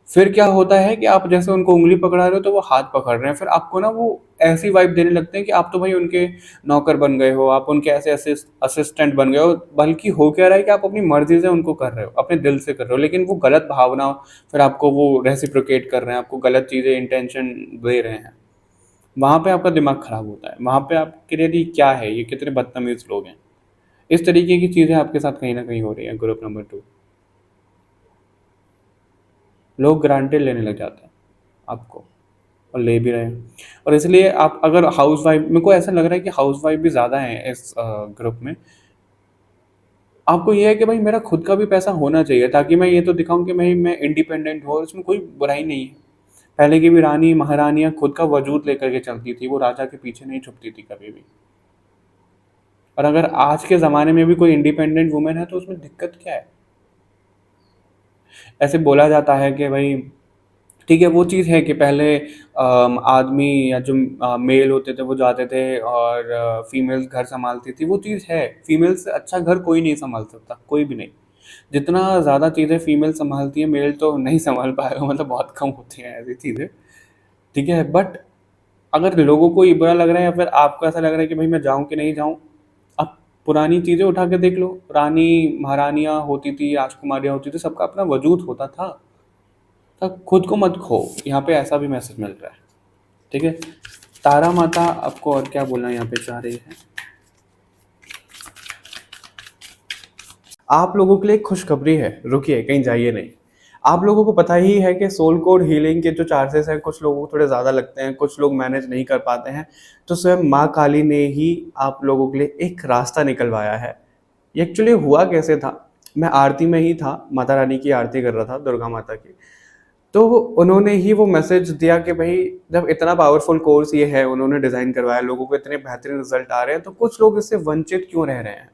फिर क्या होता है कि आप जैसे उनको उँगली पकड़ा रहे हो, तो वो हाथ पकड़ रहे हैं, फिर आपको ना वो ऐसी वाइब देने लगते हैं कि आप तो भाई उनके नौकर बन गए हो, आप उनके ऐसे असिस्टेंट बन गए हो। बल्कि हो क्या रहा है कि आप अपनी मर्ज़ी से उनको कर रहे हो, अपने दिल से कर रहे हो, लेकिन वो गलत भावना फिर आपको वो रेसिप्रोकेट कर रहे हैं, आपको गलत चीज़ें इंटेंशन दे रहे हैं। वहाँ पे आपका दिमाग खराब होता है, वहाँ पे आपके लिए ये क्या है, ये कितने बदतमीज़ लोग हैं। इस तरीके की चीज़ें आपके साथ कहीं न कहीं हो रही हैं ग्रुप नंबर 2। लोग ग्रांटेड लेने लग जाते हैं आपको, और ले भी रहे हैं। और इसलिए आप अगर हाउसवाइफ, मेरे को ऐसा लग रहा है कि हाउसवाइफ भी ज़्यादा हैं इस ग्रुप में। आपको ये है कि भाई मेरा खुद का भी पैसा होना चाहिए, ताकि मैं ये तो दिखाऊँ कि मैं इंडिपेंडेंट हूँ, और इसमें कोई बुराई नहीं है। पहले की भी रानी महारानियाँ खुद का वजूद लेकर के चलती थी, वो राजा के पीछे नहीं छुपती थी कभी भी। और अगर आज के ज़माने में भी कोई इंडिपेंडेंट वुमेन है, तो उसमें दिक्कत क्या है? ऐसे बोला जाता है कि भाई ठीक है, वो चीज़ है कि पहले आदमी या जो मेल होते थे वो जाते थे और फीमेल्स घर संभालती थी, वो चीज़ है। फीमेल से अच्छा घर कोई नहीं संभाल सकता, कोई भी नहीं। जितना ज़्यादा चीज़ें फीमेल संभालती है, मेल तो नहीं संभाल पाएगा, मतलब बहुत कम होती हैं ऐसी चीज़ें, ठीक है। बट अगर लोगों को ये बुरा लग रहा है या फिर आपको ऐसा लग रहा है कि भाई मैं जाऊँ कि नहीं जाऊँ, आप पुरानी चीज़ें उठा के देख लो। रानी महारानियाँ होती थी, राजकुमारियाँ होती थी, सबका अपना वजूद होता था। तब खुद को मत खो, यहाँ पे ऐसा भी मैसेज मिल रहा है, ठीक है। तारा माता आपको और क्या बोलना यहाँ पे चाह रही है? आप लोगों के लिए एक खुशखबरी है, रुकिए कहीं जाइए नहीं। आप लोगों को पता ही है कि सोल कोड हीलिंग के जो चार्जेस हैं कुछ लोगों को थोड़े ज़्यादा लगते हैं, कुछ लोग मैनेज नहीं कर पाते हैं। तो स्वयं माँ काली ने ही आप लोगों के लिए एक रास्ता निकलवाया है। ये एक्चुअली हुआ कैसे था, मैं आरती में ही था, माता रानी की आरती कर रहा था, दुर्गा माता की। तो उन्होंने ही वो मैसेज दिया कि भाई जब इतना पावरफुल कोर्स ये है, उन्होंने डिज़ाइन करवाया, लोगों को इतने बेहतरीन रिजल्ट आ रहे हैं, तो कुछ लोग इससे वंचित क्यों रह रहे हैं?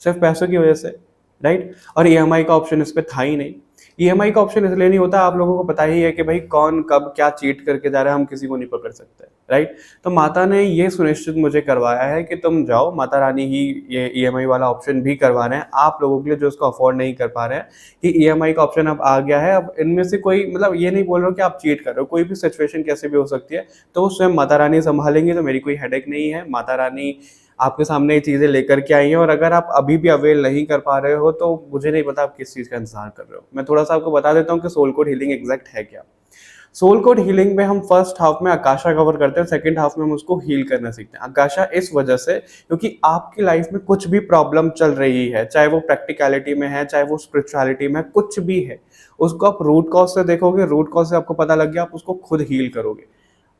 सिर्फ पैसों की वजह से, राइट? और ईएमआई का ऑप्शन इस पे था ही नहीं। ईएमआई का ऑप्शन इसलिए नहीं होता, आप लोगों को पता ही है कि भाई कौन कब क्या चीट करके जा रहा है, हम किसी को नहीं पकड़ सकते, राइट? तो माता ने ये सुनिश्चित मुझे करवाया है कि तुम जाओ, माता रानी ही ये ईएमआई वाला ऑप्शन भी करवा रहे हैं आप लोगों के लिए जो इसको अफोर्ड नहीं कर पा रहे हैं, कि ईएमआई का ऑप्शन अब आ गया है। अब इनमें से कोई, मतलब ये नहीं बोल रहा हूँ कि आप चीट कर रहे हो, कोई भी सिचुएशन कैसे भी हो सकती है, तो वो स्वयं माता रानी संभालेंगी, तो मेरी कोई हेडेक नहीं है। माता रानी आपके सामने ये चीज़ें लेकर के आई हैं, और अगर आप अभी भी अवेल नहीं कर पा रहे हो तो मुझे नहीं पता आप किस चीज़ का इंतजार कर रहे हो। मैं थोड़ा सा आपको बता देता हूँ कि सोल कोड हीलिंग एग्जैक्ट है क्या। सोल कोड हीलिंग में हम फर्स्ट हाफ में आकाशा कवर करते हैं, सेकंड हाफ में हम उसको हील करना सीखते हैं। आकाशा इस वजह से क्योंकि आपकी लाइफ में कुछ भी प्रॉब्लम चल रही है, चाहे वो प्रैक्टिकलिटी में है, चाहे वो स्पिरिचुअलिटी में है, कुछ भी है, उसको आप रूट कॉज से देखोगे, रूट कॉज से आपको पता लग गया, आप उसको खुद हील करोगे।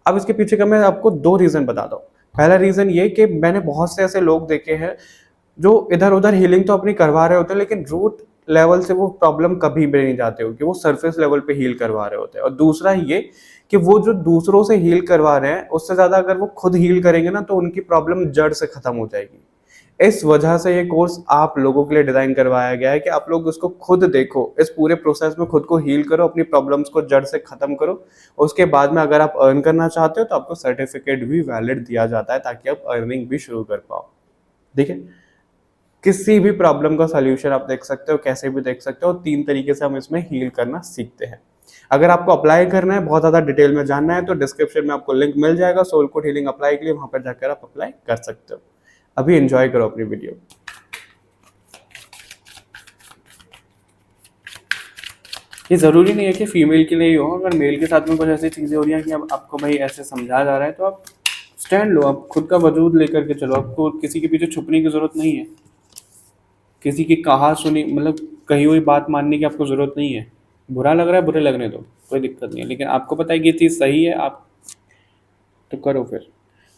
अब इसके पीछे का मैं आपको दो रीजन बताता हूँ। पहला रीजन ये कि मैंने बहुत से ऐसे लोग देखे हैं जो इधर उधर हीलिंग तो अपनी करवा रहे होते हैं, लेकिन रूट लेवल से वो प्रॉब्लम कभी भी नहीं जाते हो, कि वो सरफेस लेवल पे हील करवा रहे होते हैं। और दूसरा ये कि वो जो दूसरों से हील करवा रहे हैं, उससे ज्यादा अगर वो खुद हील करेंगे ना, तो उनकी प्रॉब्लम जड़ से खत्म हो जाएगी। इस वजह से ये कोर्स आप लोगों के लिए डिजाइन करवाया गया है कि आप लोग उसको खुद देखो, इस पूरे प्रोसेस में खुद को हील करो, अपनी प्रॉब्लम्स को जड़ से खत्म करो। उसके बाद में अगर आप अर्न करना चाहते हो तो आपको सर्टिफिकेट भी वैलिड दिया जाता है, ताकि आप अर्निंग भी शुरू कर पाओ। ठीक है, किसी भी प्रॉब्लम का सॉल्यूशन आप देख सकते हो, कैसे भी देख सकते हो। 3 तरीके से हम इसमें हील करना सीखते हैं। अगर आपको अप्लाई करना है, बहुत ज़्यादा डिटेल में जानना है, तो डिस्क्रिप्शन में आपको लिंक मिल जाएगा सोल कोड हीलिंग अप्लाई के लिए, वहाँ पर जाकर आप अप्लाई कर सकते हो। अभी एंजॉय करो अपनी वीडियो। ये ज़रूरी नहीं है कि फीमेल के लिए ही हो, अगर मेल के साथ में कुछ ऐसी चीज़ें हो रही हैं कि अब आपको भाई ऐसे समझाया जा रहा है, तो आप स्टैंड लो, आप खुद का वजूद लेकर के चलो। आपको किसी के पीछे छुपने की ज़रूरत नहीं है, किसी की कहा सुनी, मतलब कही हुई बात मानने की आपको ज़रूरत नहीं है। बुरा लग रहा है, बुरे लगने दो, कोई दिक्कत नहीं है, लेकिन आपको पता है कि ये चीज़ सही है, आप तो करो फिर।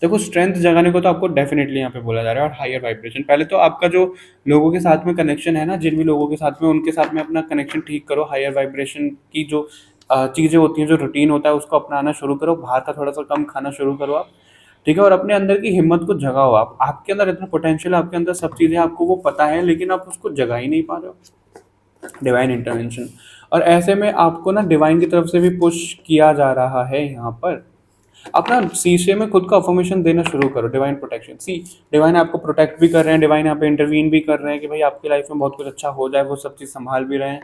देखो, स्ट्रेंथ जगाने को तो आपको डेफिनेटली यहाँ पे बोला जा रहा है, और हायर वाइब्रेशन। पहले तो आपका जो लोगों के साथ में कनेक्शन है ना, जिन भी लोगों के साथ में, उनके साथ में अपना कनेक्शन ठीक करो। हायर वाइब्रेशन की जो चीज़ें होती हैं, जो रूटीन होता है, उसको अपनाना शुरू करो। बाहर का थोड़ा सा कम खाना शुरू करो आप, ठीक है। और अपने अंदर की हिम्मत को जगाओ। आप, आपके अंदर इतना पोटेंशियल, आपके अंदर सब चीज़ें आपको वो पता है, लेकिन आप उसको जगा ही नहीं पा रहे हो। Divine intervention. और ऐसे में आपको ना डिवाइन की तरफ से भी पुश किया जा रहा है यहाँ पर। अपना शीशे में खुद को अफर्मेशन देना शुरू करो। डिवाइन प्रोटेक्शन, सी डिवाइन आपको प्रोटेक्ट भी कर रहे हैं, डिवाइन यहाँ पे इंटरवीन भी कर रहे हैं कि भाई आपकी लाइफ में बहुत कुछ अच्छा हो जाए, वो सब चीज़ संभाल भी रहे हैं।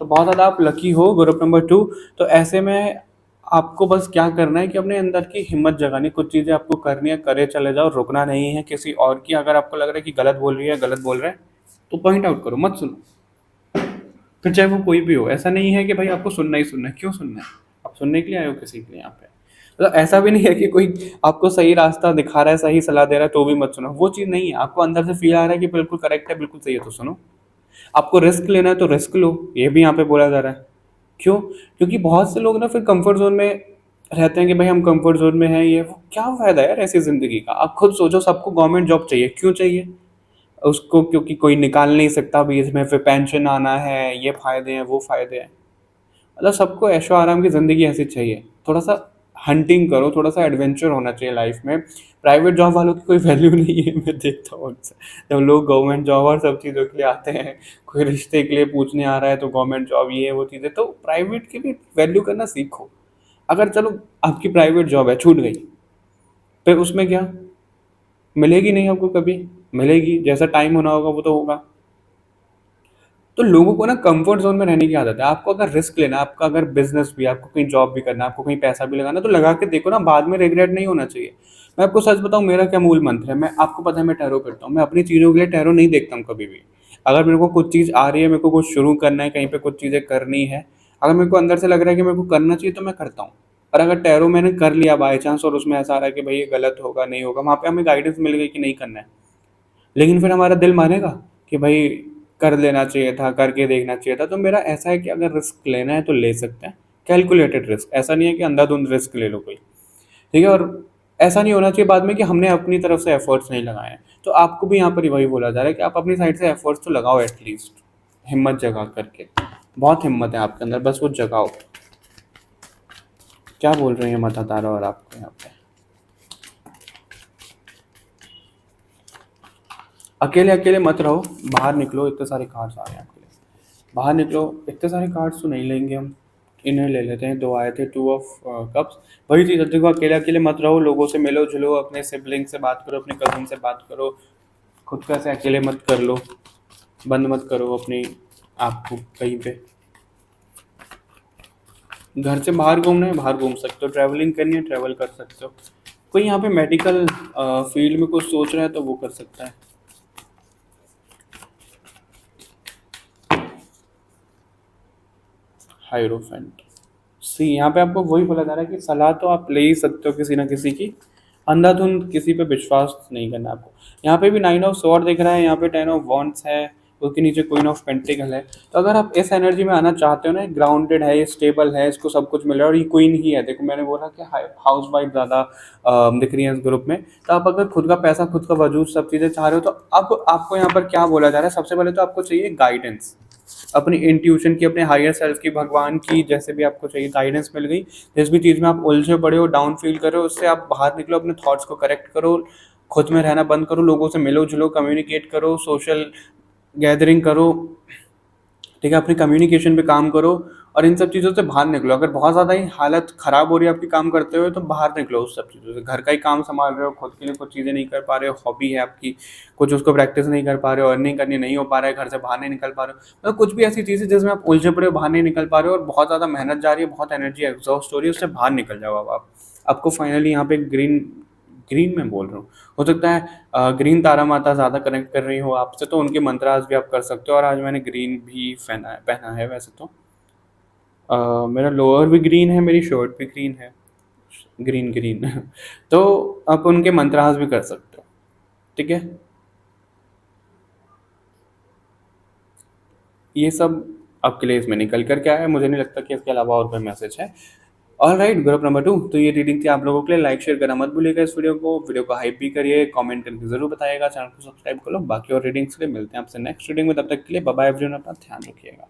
तो बहुत ज़्यादा आप लकी हो। Group number 2। तो ऐसे में आपको बस क्या करना है कि अपने अंदर की हिम्मत जगानी, कुछ चीज़ें आपको करनी है, करे चले जाओ, रुकना नहीं है किसी और की। अगर आपको लग रहा है कि गलत बोल रही है, गलत बोल रहे हैं, तो पॉइंट आउट करो, मत सुनो। फिर चाहे वो कोई भी हो, ऐसा नहीं है कि भाई आपको सुनना ही सुनना है। क्यों सुनना है? आप सुनने के लिए आए हो किसी के लिए यहाँ पे। मतलब ऐसा भी नहीं है कि कोई आपको सही रास्ता दिखा रहा है, सही सलाह दे रहा है, तो भी मत सुनो। वो चीज़ नहीं है। आपको अंदर से फील आ रहा है कि बिल्कुल करेक्ट है, बिल्कुल सही है, तो सुनो। आपको रिस्क लेना है तो रिस्क लो, ये भी यहाँ पे बोला जा रहा है। क्यों? क्योंकि बहुत से लोग ना फिर कंफर्ट जोन में रहते हैं कि भाई हम कंफर्ट जोन में हैं, ये वो। क्या फ़ायदा यार ऐसी ज़िंदगी का? आप खुद सोचो, सबको गवर्नमेंट जॉब चाहिए, क्यों चाहिए उसको? क्योंकि कोई निकाल नहीं सकता बीच में, फिर पेंशन आना है, ये फ़ायदे हैं, वो फ़ायदे हैं। मतलब सबको ऐशो आराम की ज़िंदगी ऐसी चाहिए। थोड़ा सा हंटिंग करो, थोड़ा सा एडवेंचर होना चाहिए लाइफ में। प्राइवेट जॉब वालों की कोई वैल्यू नहीं है, मैं देखता हूँ अक्सर। जब लोग गवर्नमेंट जॉब और सब चीज़ों के लिए आते हैं, कोई रिश्ते के लिए पूछने आ रहा है तो गवर्नमेंट जॉब, ये वो चीज़ें, तो प्राइवेट की भी वैल्यू करना सीखो। अगर चलो आपकी प्राइवेट जॉब है, छूट गई, फिर उसमें क्या? मिलेगी नहीं आपको कभी, मिलेगी, जैसा टाइम होना होगा वो तो होगा। तो लोगों को ना कंफर्ट जोन में रहने की आदत है। आपको अगर रिस्क लेना है, आपका अगर बिजनेस भी है, आपको कहीं जॉब भी करना है, आपको कहीं पैसा भी लगाना है, तो लगा के देखो ना, बाद में रिग्रेट नहीं होना चाहिए। मैं आपको सच बताऊं, मेरा क्या मूल मंत्र है, मैं आपको पता है मैं टैरो करता हूँ, मैं अपनी चीज़ों के लिए टैरो नहीं देखता हूँ कभी भी। अगर मेरे को कुछ चीज़ आ रही है, मेरे को कुछ शुरू करना है, कहीं पे कुछ चीज़ें करनी है, अगर मेरे को अंदर से लग रहा है कि मेरे को करना चाहिए, तो मैं करता हूँ। और अगर टैरो मैंने कर लिया बाय चांस और उसमें ऐसा आ रहा है कि भाई ये गलत होगा, नहीं होगा, वहाँ पे हमें गाइडेंस मिल गई कि नहीं करना है, लेकिन फिर हमारा दिल मानेगा कि भाई कर लेना चाहिए था, करके देखना चाहिए था। तो मेरा ऐसा है कि अगर रिस्क लेना है तो ले सकते हैं, कैलकुलेटेड रिस्क, ऐसा नहीं है कि अंधाधुंध रिस्क ले लो कोई, ठीक है। और ऐसा नहीं होना चाहिए बाद में कि हमने अपनी तरफ से एफर्ट्स नहीं लगाए हैं। तो आपको भी यहाँ पर वही बोला जा रहा है कि आप अपनी साइड से एफर्ट्स तो लगाओ एटलीस्ट, हिम्मत जगा करके। बहुत हिम्मत है आपके अंदर, बस वो जगाओ। क्या बोल रहे हैं मतदाता और आपको यहाँ पे? अकेले अकेले मत रहो, बाहर निकलो, इतने सारे कार्ड्स आ रहे हैं आपके लिए। बाहर निकलो, इतने सारे कार्ड्स तो नहीं लेंगे हम, इन्हें ले लेते हैं। दो आए थे, टू ऑफ कप्स। वही चीज़ है, देखो अकेले अकेले मत रहो, लोगों से मिलो जुलो, अपने सिबलिंग से बात करो, अपने कज़न से बात करो, खुद को ऐसे अकेले मत कर लो, बंद मत करो अपनी आपको कहीं पे। घर से बाहर घूमना है, बाहर घूम सकते हो, ट्रैवलिंग करनी है, ट्रैवल कर सकते हो। कोई यहाँ पे मेडिकल फील्ड में कुछ सोच रहा है तो वो कर सकता है। हाइरोफेंट सी, यहाँ पे आपको वही बोला जा रहा है कि सलाह तो आप ले ही सकते हो किसी ना किसी की, अंधाधुंध किसी पे विश्वास नहीं करना आपको। यहाँ पे भी 9 ऑफ स्वॉर्ड दिख रहा है, यहाँ पे 10 ऑफ वॉन्ड्स है, उसके नीचे क्वीन ऑफ पेंटिकल है। तो अगर आप इस एनर्जी में आना चाहते हो ना, ग्राउंडेड है, ये स्टेबल है, इसको सब कुछ मिल रहा है और ये क्वीन ही है, देखो मैंने बोला कि हाउस वाइफ ज़्यादा दिख रही है इस ग्रुप में। तो आप अगर खुद का पैसा, खुद का वजूद, सब चीज़ें चाह रहे हो, तो अब आपको यहाँ पर क्या बोला जा रहा है, सबसे पहले तो आपको चाहिए गाइडेंस, अपनी इंट्यूशन की, अपने हायर सेल्फ की, भगवान की, जैसे भी आपको चाहिए गाइडेंस मिल गई। जिस भी चीज़ में आप उलझे पड़े हो, डाउन फील कर रहे हो, उससे आप बाहर निकलो, अपने थॉट्स को करेक्ट करो, खुद में रहना बंद करो, लोगों से मिलो जुलो, कम्युनिकेट करो, सोशल गैदरिंग करो, ठीक है, अपनी कम्युनिकेशन पे काम करो और इन सब चीज़ों से बाहर निकलो। अगर बहुत ज़्यादा ही हालत ख़राब हो रही है आपकी काम करते हुए, तो बाहर निकलो उस सब चीज़ों से। घर का ही काम संभाल रहे हो, खुद के लिए कुछ चीज़ें नहीं कर पा रहे हो, हॉबी है आपकी, कुछ उसको प्रैक्टिस नहीं कर पा रहे हो, अर्निंग करनी नहीं हो पा रहा है, घर से बाहर नहीं निकल पा रहे हो, मतलब कुछ भी ऐसी चीज़ है जिसमें आप उलझे पड़े हो, बाहर नहीं निकल पा रहे हो और बहुत ज़्यादा मेहनत जा रही है, बहुत एनर्जी एग्जॉस्ट हो रही है, उससे बाहर निकल जाओ। अब आप आपको फाइनली यहाँ पे ग्रीन, ग्रीन में बोल रहा हूँ, हो सकता है ग्रीन तारा माता ज़्यादा कनेक्ट कर रही हो आपसे, तो उनके मंत्रास भी आप कर सकते हो। और आज मैंने ग्रीन भी पहना है वैसे तो। मेरा लोअर भी ग्रीन है, मेरी शर्ट भी ग्रीन है, ग्रीन ग्रीन तो आप उनके मंत्रास भी कर सकते हो, ठीक है। ये सब आपके लिए इसमें निकल कर के आया है, मुझे नहीं लगता कि इसके अलावा और कोई मैसेज है। ऑल राइट, ग्रुप नंबर 2, तो ये रीडिंग थी आप लोगों के लिए। लाइक शेयर करना मत भूलिएगा इस वीडियो को हाइप भी करिए, कमेंट करके जरूर बताइएगा, चैनल को सब्सक्राइब कर लो। बाकी और रीडिंग्स के लिए मिलते हैं आपसे नेक्स्ट रीडिंग में, तब तक के लिए बाय बाय एवरीवन, अपना ध्यान रखिएगा।